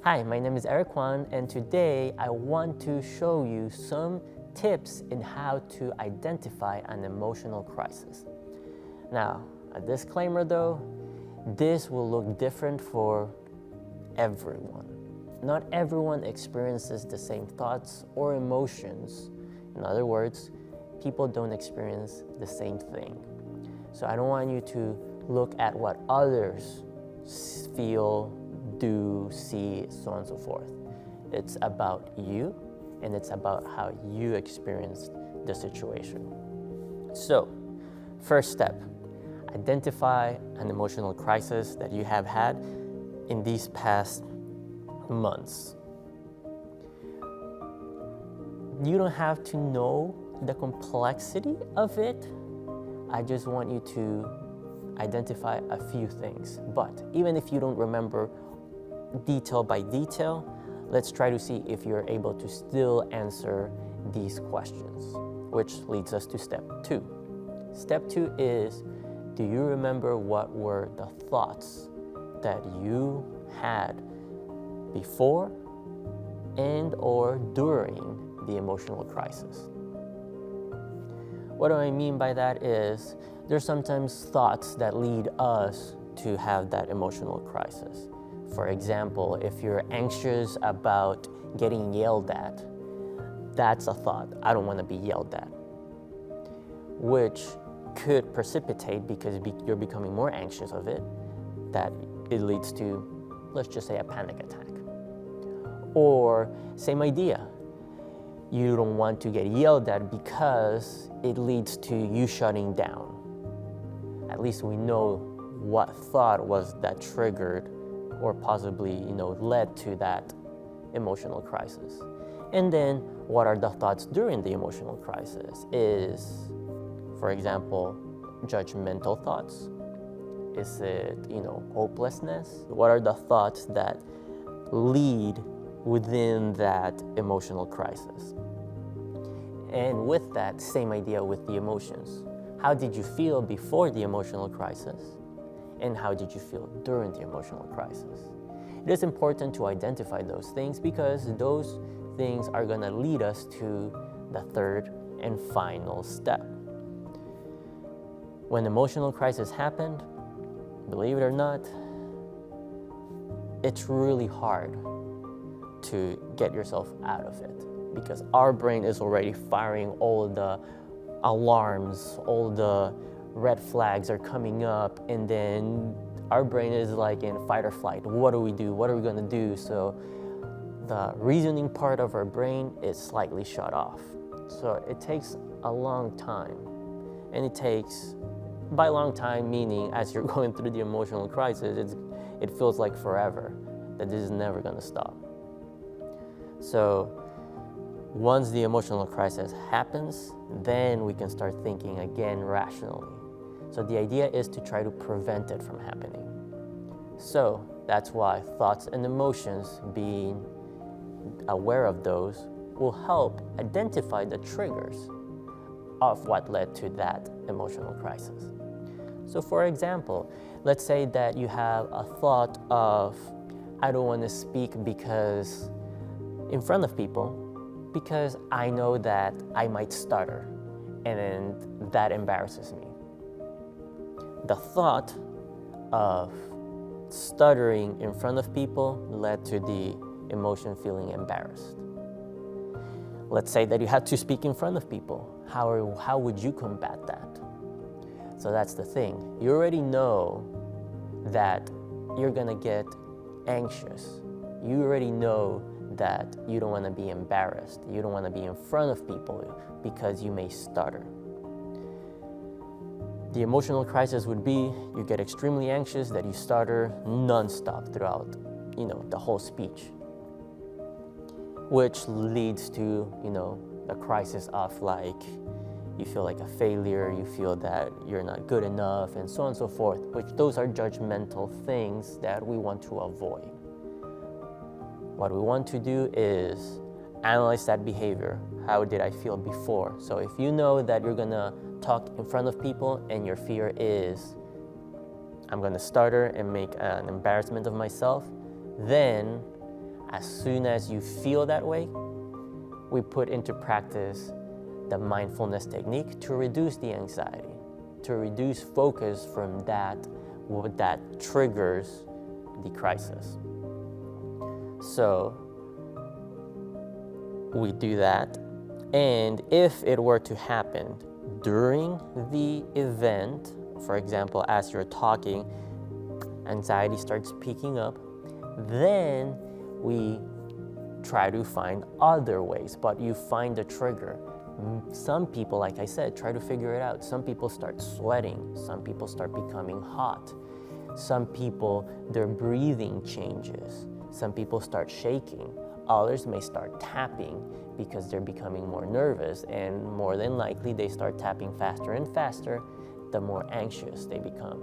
Hi, my name is Erick Quan, and today I want to show you some tips in how to identify an emotional crisis. Now, a disclaimer though, this will look different for everyone. Not everyone experiences the same thoughts or emotions. In other words, people don't experience the same thing. So I don't want you to look at what others feel, do, see, so on and so forth. It's about you, and it's about how you experienced the situation. So, first step, identify an emotional crisis that you have had in these past months. You don't have to know the complexity of it. I just want you to identify a few things. But even if you don't remember detail by detail, let's try to see if you're able to still answer these questions, which leads us to step 2. Step 2 is, do you remember what were the thoughts that you had before and or during the emotional crisis? What do I mean by that is, there's sometimes thoughts that lead us to have that emotional crisis. For example, if you're anxious about getting yelled at, that's a thought, I don't want to be yelled at, which could precipitate, because you're becoming more anxious of it, that it leads to, let's just say, a panic attack. Or same idea, you don't want to get yelled at because it leads to you shutting down. At least we know what thought was that triggered or possibly, led to that emotional crisis. And then what are the thoughts during the emotional crisis? Is, for example, judgmental thoughts? Is it, hopelessness? What are the thoughts that lead within that emotional crisis? And with that, same idea with the emotions. How did you feel before the emotional crisis? And how did you feel during the emotional crisis? It is important to identify those things, because those things are going to lead us to the third and final step. When emotional crisis happened, believe it or not, it's really hard to get yourself out of it, because our brain is already firing all the alarms, all the red flags are coming up, and then our brain is like in fight or flight. What do we do? What are we going to do? So the reasoning part of our brain is slightly shut off. So it takes a long time, and it takes, by long time meaning as you're going through the emotional crisis, it feels like forever, that this is never going to stop. So once the emotional crisis happens, then we can start thinking again rationally. So the idea is to try to prevent it from happening. So that's why thoughts and emotions, being aware of those, will help identify the triggers of what led to that emotional crisis. So for example, let's say that you have a thought of, I don't want to speak because in front of people, because I know that I might stutter, and then that embarrasses me. The thought of stuttering in front of people led to the emotion feeling embarrassed. Let's say that you had to speak in front of people. How would you combat that? So that's the thing. You already know that you're gonna get anxious. You already know that you don't want to be embarrassed. You don't want to be in front of people because you may stutter. The emotional crisis would be, you get extremely anxious, that you stutter nonstop throughout, the whole speech, which leads to, the crisis of like, you feel like a failure, you feel that you're not good enough, and so on and so forth, which those are judgmental things that we want to avoid. What we want to do is analyze that behavior. How did I feel before? So if you know that you're gonna talk in front of people and your fear is I'm going to stutter and make an embarrassment of myself. Then, as soon as you feel that way, we put into practice the mindfulness technique to reduce the anxiety, to reduce focus from that triggers the crisis. So we do that, and if it were to happen during the event, for example, as you're talking, anxiety starts peaking up, then we try to find other ways, but you find the trigger. Some people, like I said, try to figure it out. Some people start sweating. Some people start becoming hot. Some people, their breathing changes. Some people start shaking. Others may start tapping because they're becoming more nervous, and more than likely they start tapping faster and faster the more anxious they become.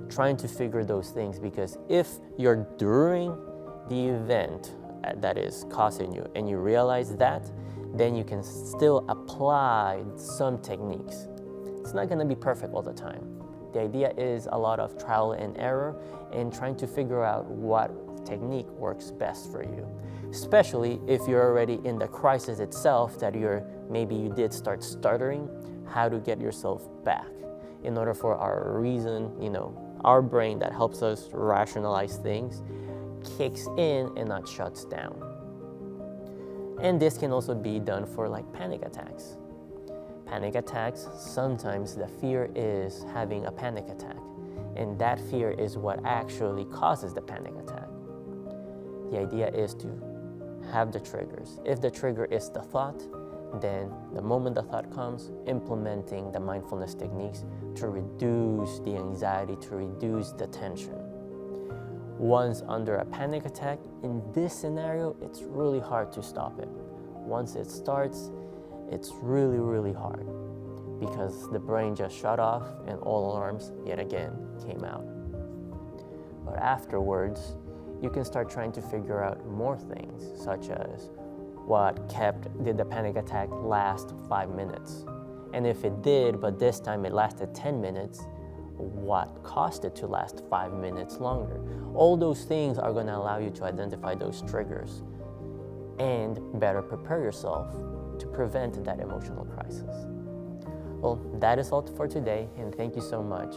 Trying to figure those things, because if you're during the event that is causing you and you realize that, then you can still apply some techniques. It's not going to be perfect all the time. The idea is a lot of trial and error and trying to figure out what technique works best for you, especially if you're already in the crisis itself, that maybe you did start stuttering, how to get yourself back in order for our reason, our brain that helps us rationalize things, kicks in and not shuts down. And this can also be done for like panic attacks. Panic attacks, sometimes the fear is having a panic attack, and that fear is what actually causes the panic attack. The idea is to have the triggers. If the trigger is the thought, then the moment the thought comes, implementing the mindfulness techniques to reduce the anxiety, to reduce the tension. Once under a panic attack, in this scenario, it's really hard to stop it. Once it starts, it's really, really hard because the brain just shut off and all alarms yet again came out. But afterwards, you can start trying to figure out more things, such as did the panic attack last 5 minutes? And if it did, but this time it lasted 10 minutes, what caused it to last 5 minutes longer? All those things are going to allow you to identify those triggers and better prepare yourself to prevent that emotional crisis. Well, that is all for today, and thank you so much.